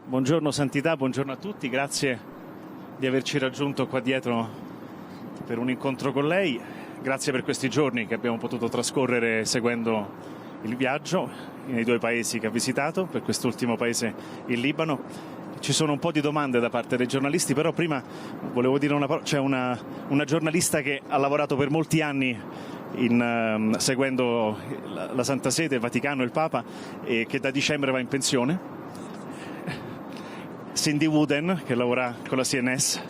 Buongiorno Santità, buongiorno a tutti, grazie di averci raggiunto qua dietro per un incontro con lei, grazie per questi giorni che abbiamo potuto trascorrere seguendo il viaggio nei due paesi che ha visitato, per quest'ultimo paese il Libano. Ci sono un po' di domande da parte dei giornalisti, però prima volevo dire una parola. C'è una giornalista che ha lavorato per molti anni seguendo la Santa Sede, il Vaticano e il Papa, e che da dicembre va in pensione. Cindy Wooden, che lavora con la CNS.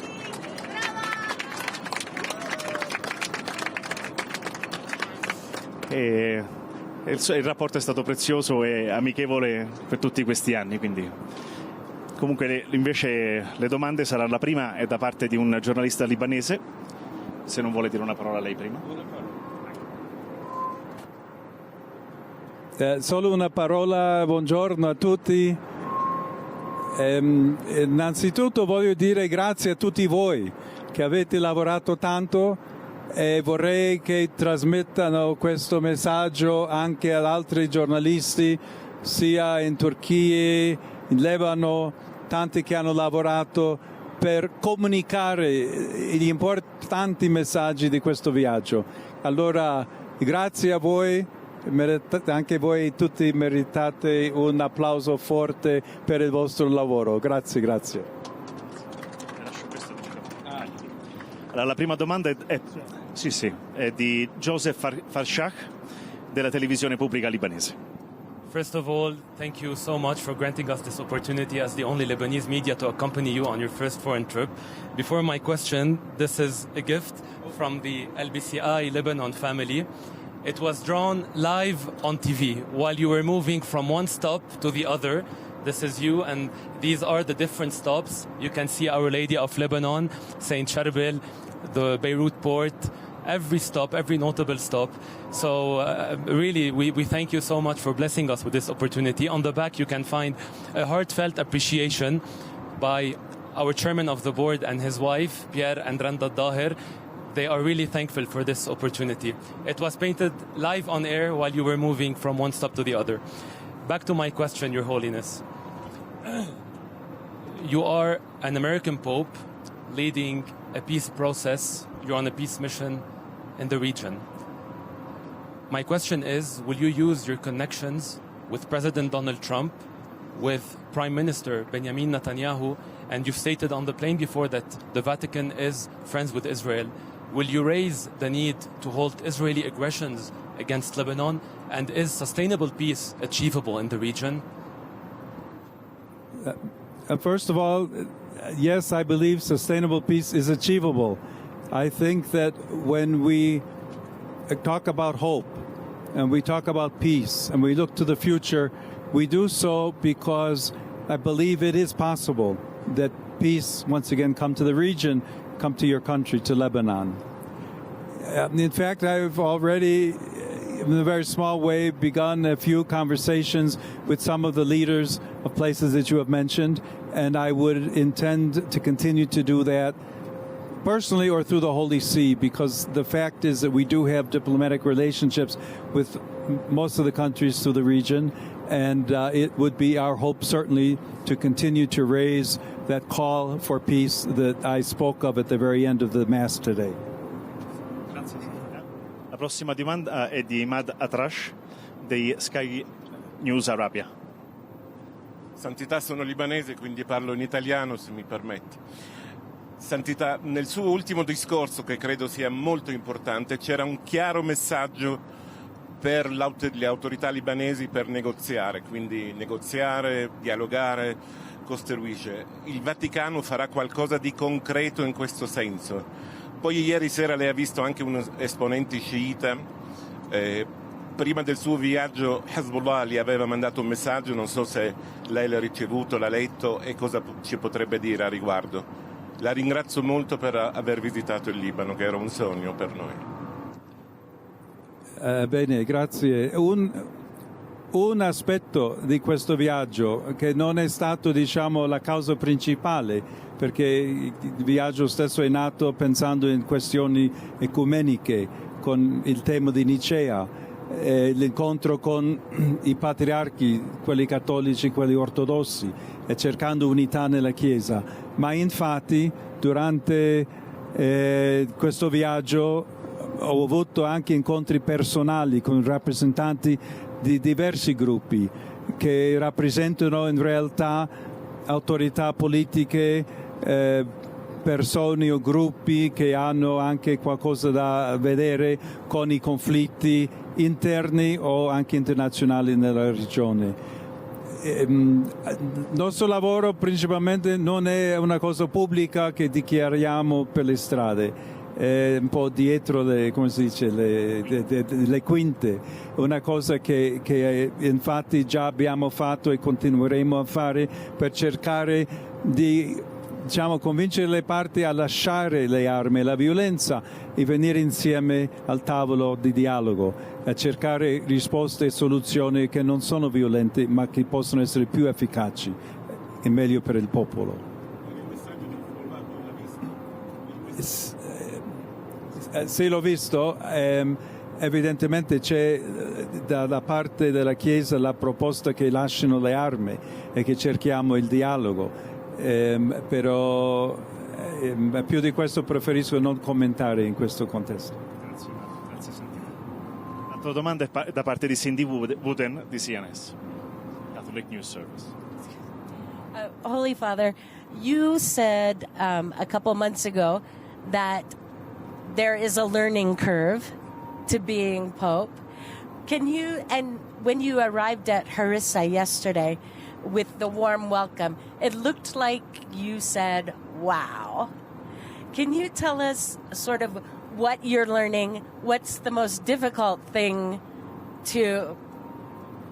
E il rapporto è stato prezioso e amichevole per tutti questi anni, quindi comunque invece le domande saranno: la prima è da parte di un giornalista libanese, se non vuole dire una parola lei prima. Solo una parola, buongiorno a tutti. Innanzitutto voglio dire grazie a tutti voi che avete lavorato tanto e vorrei che trasmettano questo messaggio anche ad altri giornalisti, sia in Turchia, in Libano, tanti che hanno lavorato per comunicare gli importanti messaggi di questo viaggio. Allora, grazie a voi. Anche voi tutti meritate un applauso forte per il vostro lavoro. Grazie, grazie. Allora, la prima domanda è di Joseph Farshak della televisione pubblica libanese. First of all, thank you so much for granting us this opportunity as the only Lebanese media to accompany you on your first foreign trip. Before my question, this is a gift from the LBCI Lebanon family. It was drawn live on TV while you were moving from one stop to the other. This is you, and these are the different stops. You can see Our Lady of Lebanon, Saint Charbel, the Beirut port, every stop, every notable stop. So really, we thank you so much for blessing us with this opportunity. On the back, you can find a heartfelt appreciation by our chairman of the board and his wife, Pierre and Randa Daher. They are really thankful for this opportunity. It was painted live on air while you were moving from one stop to the other. Back to my question, Your Holiness. You are an American Pope leading a peace process. You're on a peace mission in the region. My question is, will you use your connections with President Donald Trump, with Prime Minister Benjamin Netanyahu, and you've stated on the plane before that the Vatican is friends with Israel. Will you raise the need to halt Israeli aggressions against Lebanon? And is sustainable peace achievable in the region? First of all, yes, I believe sustainable peace is achievable. I think that when we talk about hope and we talk about peace and we look to the future, we do so because I believe it is possible that peace once again come to the region, come to your country, to Lebanon. In fact, I've already, in a very small way, begun a few conversations with some of the leaders of places that you have mentioned, and I would intend to continue to do that personally or through the Holy See, because the fact is that we do have diplomatic relationships with most of the countries through the region, and it would be our hope certainly to continue to raise that call for peace that I spoke of at the very end of the Mass today. Grazie. La prossima domanda è di Mad Atrash di Sky News Arabia. Santità, sono libanese, quindi parlo in italiano, se mi permetti. Santità, nel suo ultimo discorso, che credo sia molto importante, c'era un chiaro messaggio per le autorità libanesi per negoziare, quindi negoziare, dialogare, costruire. Il Vaticano farà qualcosa di concreto in questo senso. Poi ieri sera lei ha visto anche un esponente sciita, prima del suo viaggio Hezbollah gli aveva mandato un messaggio, non so se lei l'ha ricevuto, l'ha letto e cosa ci potrebbe dire a riguardo. La ringrazio molto per aver visitato il Libano, che era un sogno per noi. Bene, grazie. Un aspetto di questo viaggio che non è stato, diciamo, la causa principale, perché il viaggio stesso è nato pensando in questioni ecumeniche con il tema di Nicea, l'incontro con i patriarchi, quelli cattolici, quelli ortodossi, e cercando unità nella Chiesa. Ma infatti durante questo viaggio ho avuto anche incontri personali con rappresentanti di diversi gruppi che rappresentano in realtà autorità politiche, persone o gruppi che hanno anche qualcosa da vedere con i conflitti interni o anche internazionali nella regione. Il nostro lavoro principalmente non è una cosa pubblica che dichiariamo per le strade, è un po' dietro le, come si dice, le quinte, una cosa che infatti già abbiamo fatto e continueremo a fare per cercare di, diciamo, convincere le parti a lasciare le armi e la violenza e venire insieme al tavolo di dialogo, a cercare risposte e soluzioni che non sono violente ma che possono essere più efficaci e meglio per il popolo. Sì, l'ho visto. Evidentemente c'è dalla parte della Chiesa la proposta che lasciano le armi e che cerchiamo il dialogo, però più di questo preferisco non commentare in questo contesto. Grazie Santino. L'altra domanda è da parte di Cindy Wooden di CNS, Catholic News Service. Holy Father, you said a couple months ago that there is a learning curve to being Pope. Can you, and when you arrived at Harissa yesterday with the warm welcome, it looked like you said, wow. Can you tell us sort of what you're learning? What's the most difficult thing to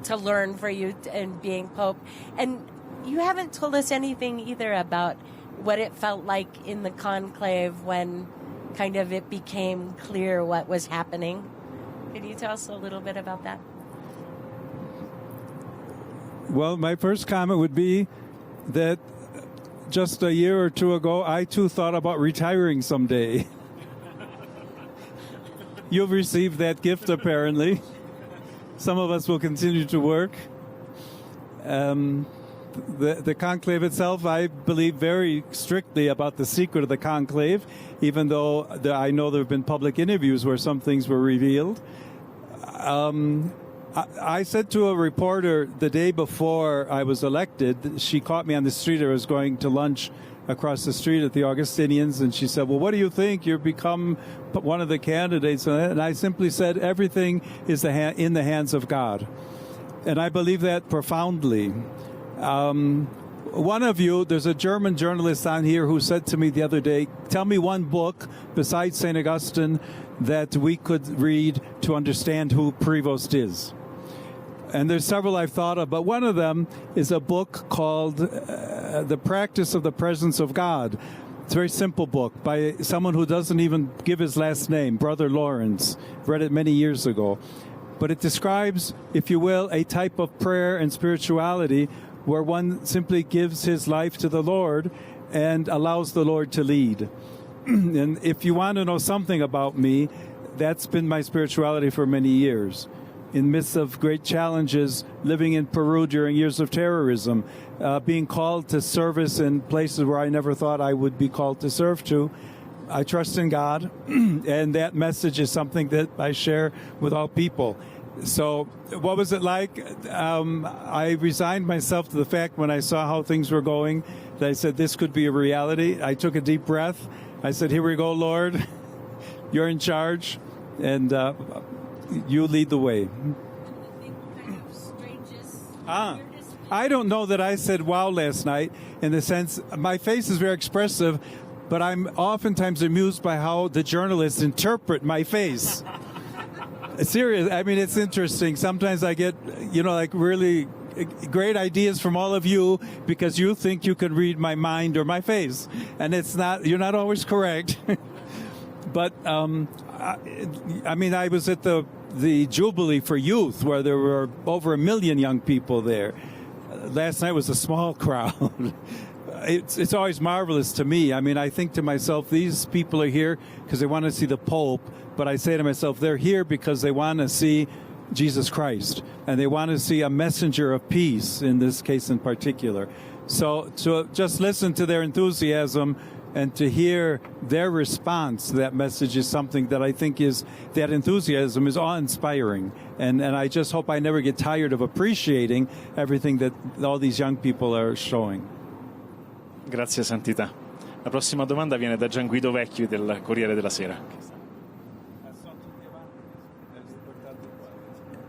learn for you in being Pope? And you haven't told us anything either about what it felt like in the conclave when kind of it became clear what was happening. Can you tell us a little bit about that? Well, my first comment would be that just a year or two ago, I too thought about retiring someday. You've received that gift, apparently. Some of us will continue to work. The conclave itself, I believe very strictly about the secret of the conclave, even though I know there have been public interviews where some things were revealed. I said to a reporter the day before I was elected, she caught me on the street. I was going to lunch across the street at the Augustinians, and she said, well, what do you think? You've become one of the candidates. And I simply said, everything is in the hands of God. And I believe that profoundly. One of you, there's a German journalist on here who said to me the other day, tell me one book besides St. Augustine that we could read to understand who Prevost is. And there's several I've thought of, but one of them is a book called The Practice of the Presence of God. It's a very simple book by someone who doesn't even give his last name, Brother Lawrence. Read it many years ago. But it describes, if you will, a type of prayer and spirituality where one simply gives his life to the Lord and allows the Lord to lead. And if you want to know something about me, that's been my spirituality for many years. In the midst of great challenges, living in Peru during years of terrorism, being called to service in places where I never thought I would be called to serve to, I trust in God, and that message is something that I share with all people. So what was it like? I resigned myself to the fact when I saw how things were going that I said this could be a reality. I took a deep breath. I said, here we go, Lord. You're in charge, and you lead the way. I don't know that I said wow last night in the sense my face is very expressive, but I'm oftentimes amused by how the journalists interpret my face. Serious. I mean, it's interesting. Sometimes I get, like really great ideas from all of you because you think you can read my mind or my face. And it's not, you're not always correct. But, I was at the Jubilee for Youth where there were over 1 million young people there. Last night was a small crowd. It's always marvelous to me. I mean, I think to myself, these people are here because they want to see the Pope. But I say to myself, they're here because they want to see Jesus Christ, and they want to see a messenger of peace in this case in particular. So to just listen to their enthusiasm and to hear their response to that message is something that I think that enthusiasm is awe-inspiring. And I just hope I never get tired of appreciating everything that all these young people are showing. Grazie Santità. La prossima domanda viene da Gian Guido Vecchi del Corriere della Sera.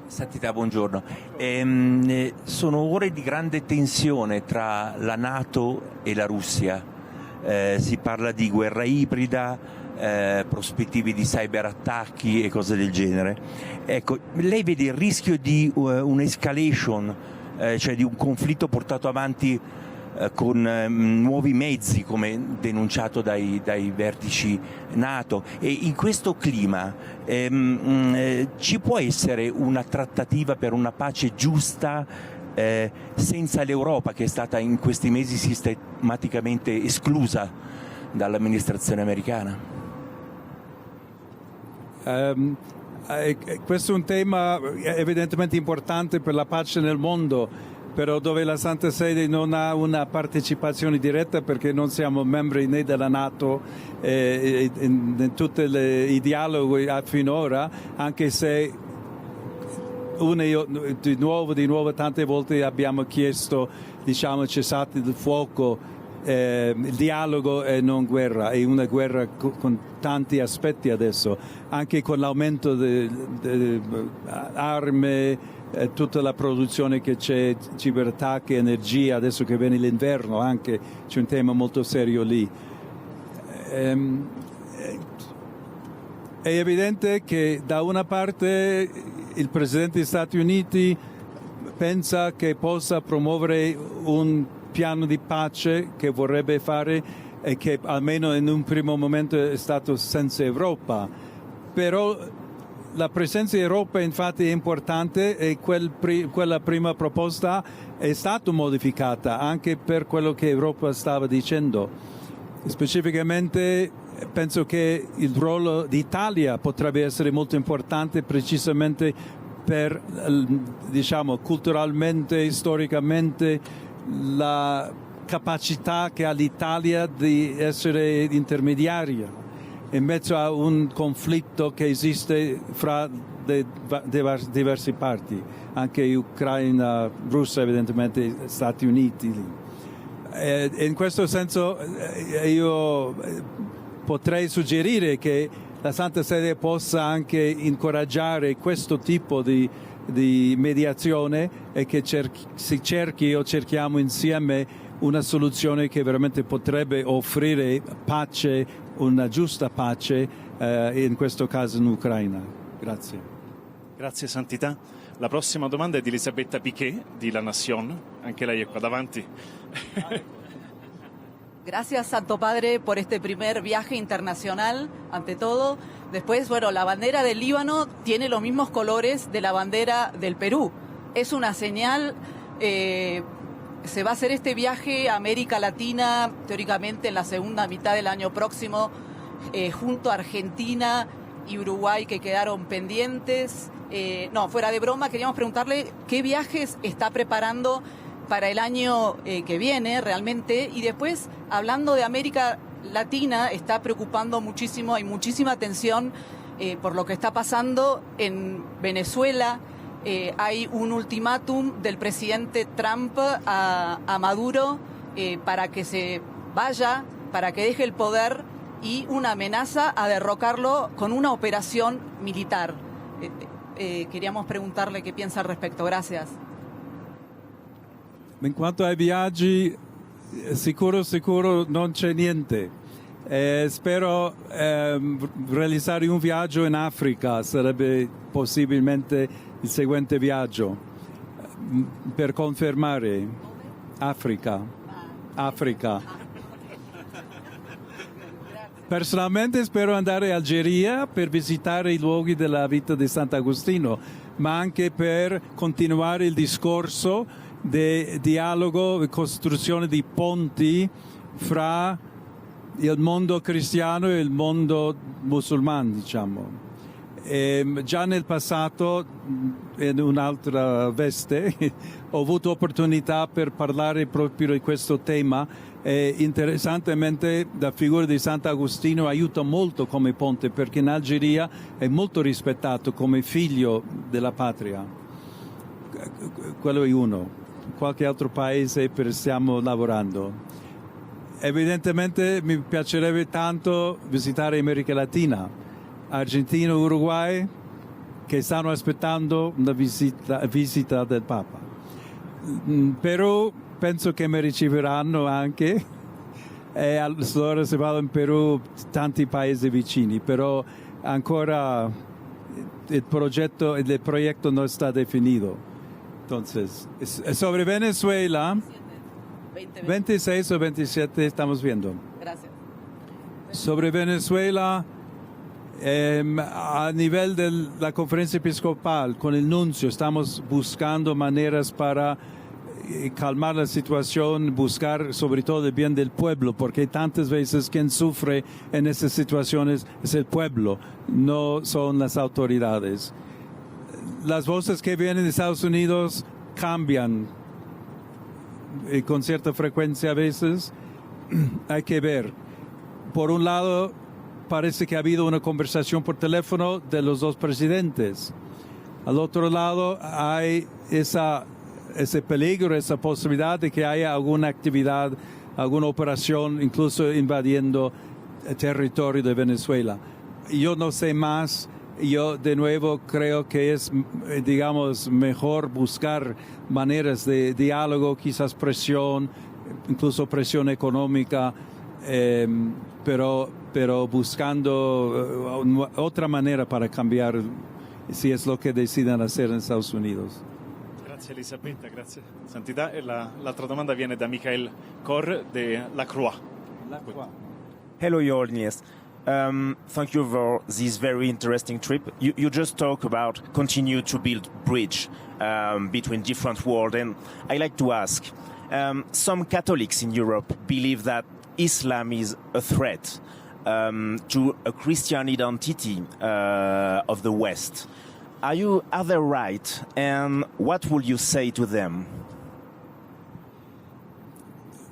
Santità, buongiorno. Sono ore di grande tensione tra la NATO e la Russia. Si parla di guerra ibrida, prospettive di cyberattacchi e cose del genere. Ecco, lei vede il rischio di un'escalation, cioè di un conflitto portato avanti con nuovi mezzi, come denunciato dai vertici NATO, e in questo clima ci può essere una trattativa per una pace giusta senza l'Europa, che è stata in questi mesi sistematicamente esclusa dall'amministrazione americana? Questo è un tema evidentemente importante per la pace nel mondo, però dove la Santa Sede non ha una partecipazione diretta perché non siamo membri né della NATO in tutti i dialoghi finora, anche se di nuovo tante volte abbiamo chiesto, diciamo, cessate il fuoco, il dialogo e non guerra. È una guerra con tanti aspetti adesso, anche con l'aumento di armi, tutta la produzione che c'è, ciberattacchi, energia, adesso che viene l'inverno anche c'è un tema molto serio lì. È evidente che da una parte il Presidente degli Stati Uniti pensa che possa promuovere un piano di pace che vorrebbe fare e che almeno in un primo momento è stato senza Europa, però la presenza di Europa infatti è importante e quella prima proposta è stata modificata anche per quello che Europa stava dicendo. Specificamente penso che il ruolo d'Italia potrebbe essere molto importante precisamente per, diciamo, culturalmente, storicamente, la capacità che ha l'Italia di essere intermediaria in mezzo a un conflitto che esiste fra diverse parti, anche Ucraina, Russia, evidentemente Stati Uniti. In questo senso io potrei suggerire che la Santa Sede possa anche incoraggiare questo tipo di mediazione e che si cerchi o cerchiamo insieme una soluzione che veramente potrebbe offrire pace, una giusta pace, in questo caso in Ucraina. Grazie. Grazie Santità. La prossima domanda è di Elisabetta Piquet di La Nación. Anche lei è qua davanti. Gracias, Santo Padre, por este primer viaje internacional, ante todo. Después, bueno, la bandera del Líbano tiene los mismos colores de la bandera del Perú. Es una señal, se va a hacer este viaje a América Latina, teóricamente en la segunda mitad del año próximo, junto a Argentina y Uruguay, que quedaron pendientes. No, fuera de broma, queríamos preguntarle qué viajes está preparando para el año que viene realmente. Y después, hablando de América Latina, está preocupando muchísimo, hay muchísima tensión por lo que está pasando en Venezuela. Hay un ultimátum del presidente Trump a Maduro para que se vaya, para que deje el poder, y una amenaza a derrocarlo con una operación militar. Queríamos preguntarle qué piensa al respecto. Gracias. In quanto ai viaggi, sicuro non c'è niente. Spero realizzare un viaggio in Africa, sarebbe possibilmente il seguente viaggio, per confermare Africa. Personalmente spero andare in Algeria per visitare i luoghi della vita di Sant'Agostino, ma anche per continuare il discorso di dialogo e costruzione di ponti fra il mondo cristiano e il mondo musulmano, diciamo. Già nel passato, in un'altra veste, ho avuto opportunità per parlare proprio di questo tema e interessantemente la figura di Sant'Agostino aiuta molto come ponte perché in Algeria è molto rispettato come figlio della patria. Quello è uno. Qualche altro paese stiamo lavorando. Evidentemente mi piacerebbe tanto visitare America Latina. Argentina e Uruguay che stanno aspettando una visita del Papa. Perù penso che mi riceveranno anche e allora se vado in Perù tanti paesi vicini, però ancora il proyecto no está definido. Entonces, sobre Venezuela, 26 o 27 estamos viendo. Gracias. Sobre Venezuela, a nivel de la conferencia episcopal, con el nuncio, estamos buscando maneras para calmar la situación, buscar sobre todo el bien del pueblo, porque tantas veces quien sufre en esas situaciones es el pueblo, no son las autoridades. Las voces que vienen de Estados Unidos cambian con cierta frecuencia a veces. Hay que ver. Por un lado, parece que ha habido una conversación por teléfono de los dos presidentes. Al otro lado, hay ese peligro, esa posibilidad de que haya alguna actividad, alguna operación, incluso invadiendo el territorio de Venezuela. Yo no sé más. Yo de nuevo creo que es, digamos, mejor buscar maneras de diálogo, quizás presión, incluso presión económica, pero buscando otra manera para cambiar si es lo que decidan hacer en Estados Unidos. Grazie Elisabetta, grazie Santità. E l'altra domanda viene da Michael Corr de La Croix. Hello, Your Holiness. Thank you for this very interesting trip. You just talk about continue to build bridge between different worlds, and I like to ask, some Catholics in Europe believe that Islam is a threat to a Christian identity of the West. Are they right? And what would you say to them?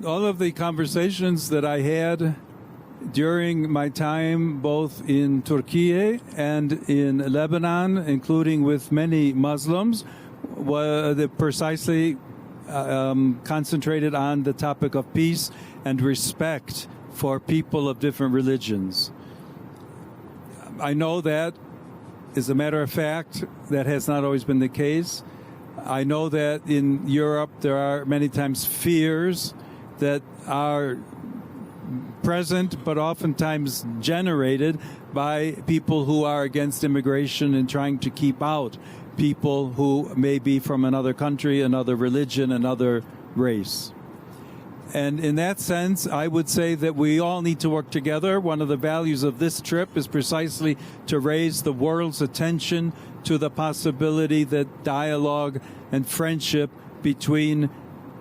All of the conversations that I had during my time both in Turkey and in Lebanon, including with many Muslims, were precisely concentrated on the topic of peace and respect for people of different religions. I know that, as a matter of fact, that has not always been the case. I know that in Europe there are many times fears that are present but oftentimes generated by people who are against immigration and trying to keep out people who may be from another country, another religion, another race. And in that sense, I would say that we all need to work together. One of the values of this trip is precisely to raise the world's attention to the possibility that dialogue and friendship between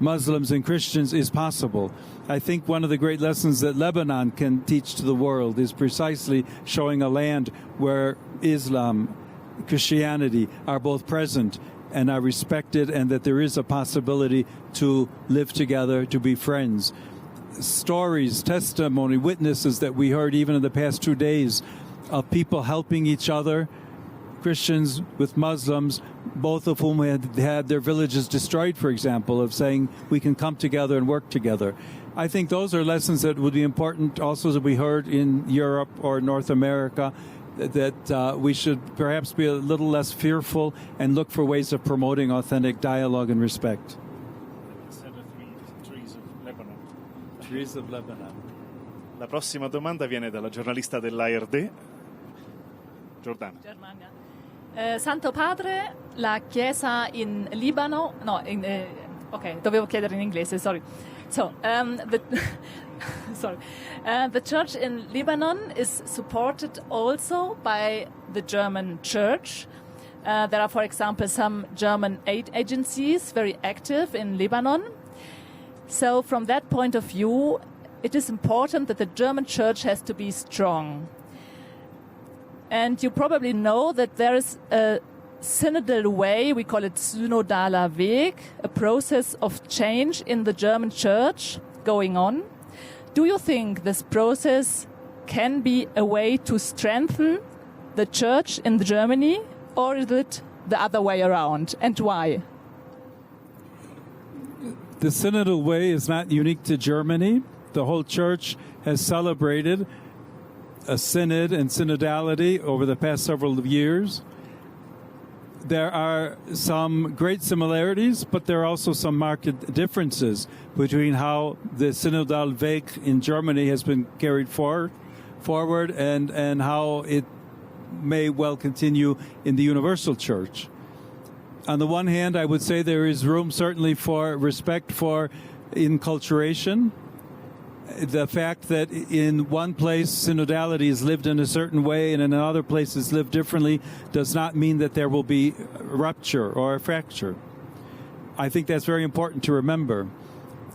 Muslims and Christians is possible. I think one of the great lessons that Lebanon can teach to the world is precisely showing a land where Islam, Christianity are both present and are respected, and that there is a possibility to live together, to be friends. Stories, testimony, witnesses that we heard even in the past 2 days of people helping each other, Christians with Muslims, both of whom had their villages destroyed, for example, of saying we can come together and work together. I think those are lessons that would be important also that we heard in Europe or North America, that we should perhaps be a little less fearful and look for ways of promoting authentic dialogue and respect. Trees of Lebanon. La prossima domanda viene dalla giornalista dell'ARD, Giordana. Santo Padre, la Chiesa in Libano, ok, dovevo chiedere in inglese, sorry. So, the church in Lebanon is supported also by the German church. There are, for example, some German aid agencies very active in Lebanon. So from that point of view, it is important that the German church has to be strong. And you probably know that there is a synodal way, we call it synodaler Weg, a process of change in the German church going on. Do you think this process can be a way to strengthen the church in Germany, or is it the other way around, and why? The synodal way is not unique to Germany. The whole church has celebrated a synod and synodality over the past several years. There are some great similarities, but there are also some marked differences between how the synodal Weg in Germany has been carried forward and how it may well continue in the universal church. On the one hand, I would say there is room certainly for respect for inculturation. The fact that in one place synodality is lived in a certain way and in another place is lived differently does not mean that there will be a rupture or a fracture. I think that's very important to remember.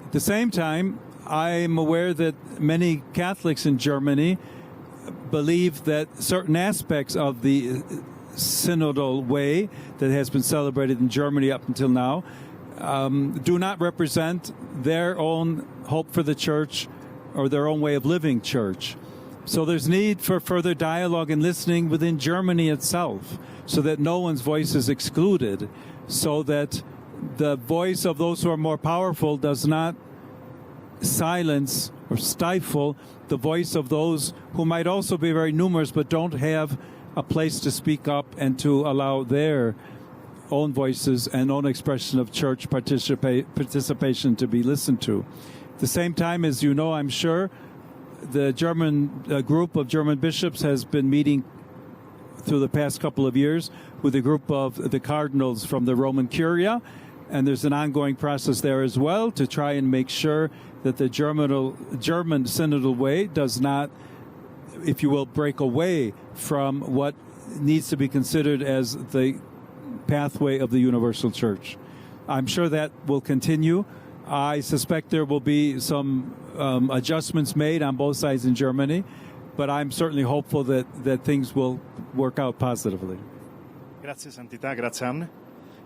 At the same time, I'm aware that many Catholics in Germany believe that certain aspects of the synodal way that has been celebrated in Germany up until now do not represent their own hope for the church or their own way of living church. So there's need for further dialogue and listening within Germany itself so that no one's voice is excluded, so that the voice of those who are more powerful does not silence or stifle the voice of those who might also be very numerous but don't have a place to speak up and to allow their own voices and own expression of church participation to be listened to. At the same time, as you know, I'm sure, the German group of German bishops has been meeting through the past couple of years with a group of the cardinals from the Roman Curia, and there's an ongoing process there as well to try and make sure that the German synodal way does not, if you will, break away from what needs to be considered as the pathway of the universal church. I'm sure that will continue. I suspect there will be some adjustments made on both sides in Germany, but I'm certainly hopeful that things will work out positively. Grazie Santità, grazie Anne.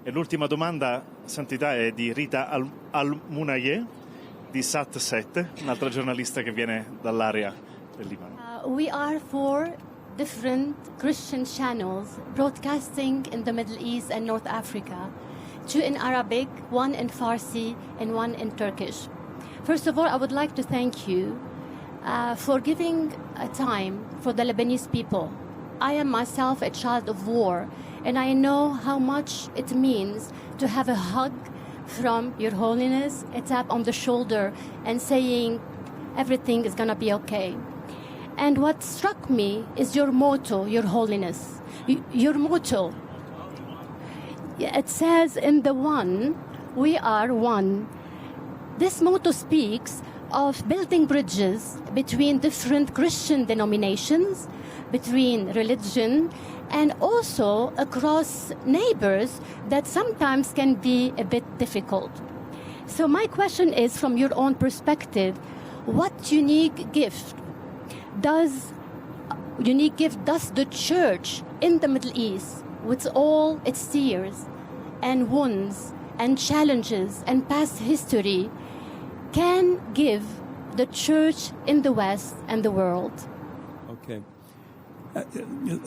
E l'ultima domanda, Santità, è di Rita Al-Munaye di Sat7, un'altra giornalista che viene dall'area del Libano. We are 4 different Christian channels broadcasting in the Middle East and North Africa. 2 in Arabic, 1 in Farsi, and 1 in Turkish. First of all, I would like to thank you for giving a time for the Lebanese people. I am myself a child of war, and I know how much it means to have a hug from Your Holiness, a tap on the shoulder, and saying everything is going to be okay. And what struck me is your motto, Your Holiness. Your motto. It says in the one, we are one. This motto speaks of building bridges between different Christian denominations, between religion, and also across neighbors that sometimes can be a bit difficult. So my question is, from your own perspective, what unique gift does the church in the Middle East, with all its tears and wounds and challenges and past history, can give the church in the West and the world? Okay.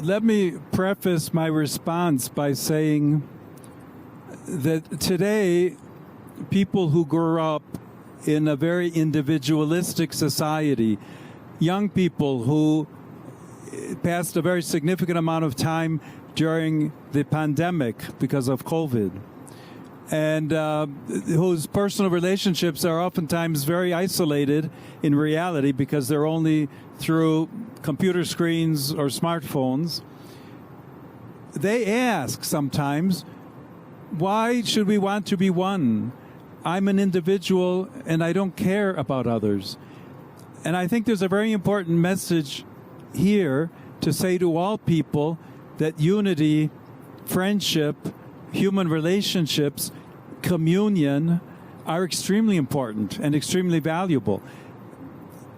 Let me preface my response by saying that today, people who grew up in a very individualistic society, young people who passed a very significant amount of time during the pandemic because of COVID, and whose personal relationships are oftentimes very isolated in reality because they're only through computer screens or smartphones. They ask sometimes, why should we want to be one? I'm an individual and I don't care about others. And I think there's a very important message here to say to all people that unity, friendship, human relationships, communion are extremely important and extremely valuable.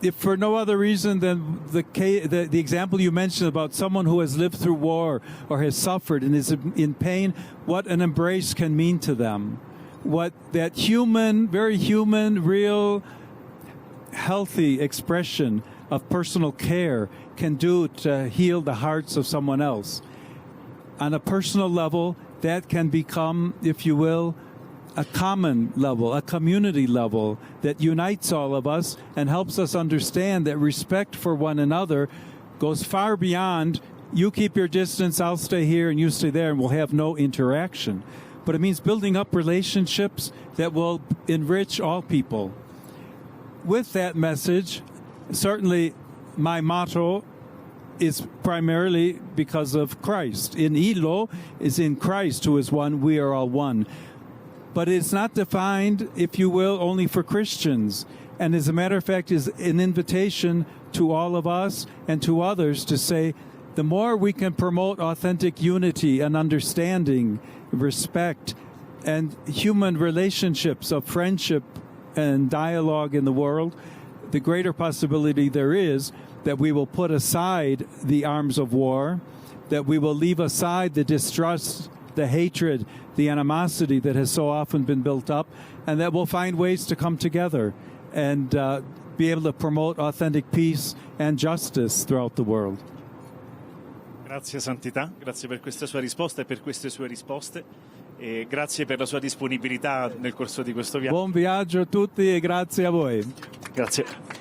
if for no other reason than the example you mentioned about someone who has lived through war or has suffered and is in pain, what an embrace can mean to them. What that human, very human, real, healthy expression of personal care can do to heal the hearts of someone else. On a personal level, that can become, if you will, a common level, a community level that unites all of us and helps us understand that respect for one another goes far beyond you keep your distance, I'll stay here and you stay there, and we'll have no interaction. But it means building up relationships that will enrich all people. With that message, certainly my motto is primarily because of Christ. In Ilo is in Christ, who is one, we are all one. But it's not defined, if you will, only for Christians. And as a matter of fact, is an invitation to all of us and to others to say, the more we can promote authentic unity and understanding, respect, and human relationships of friendship and dialogue in the world, the greater possibility there is that we will put aside the arms of war, that we will leave aside the distrust, the hatred, the animosity that has so often been built up, and that we'll find ways to come together and be able to promote authentic peace and justice throughout the world. Grazie Santità, grazie per questa sua risposta e per queste sue risposte. E grazie per la sua disponibilità nel corso di questo viaggio. Buon viaggio a tutti e grazie a voi. Grazie.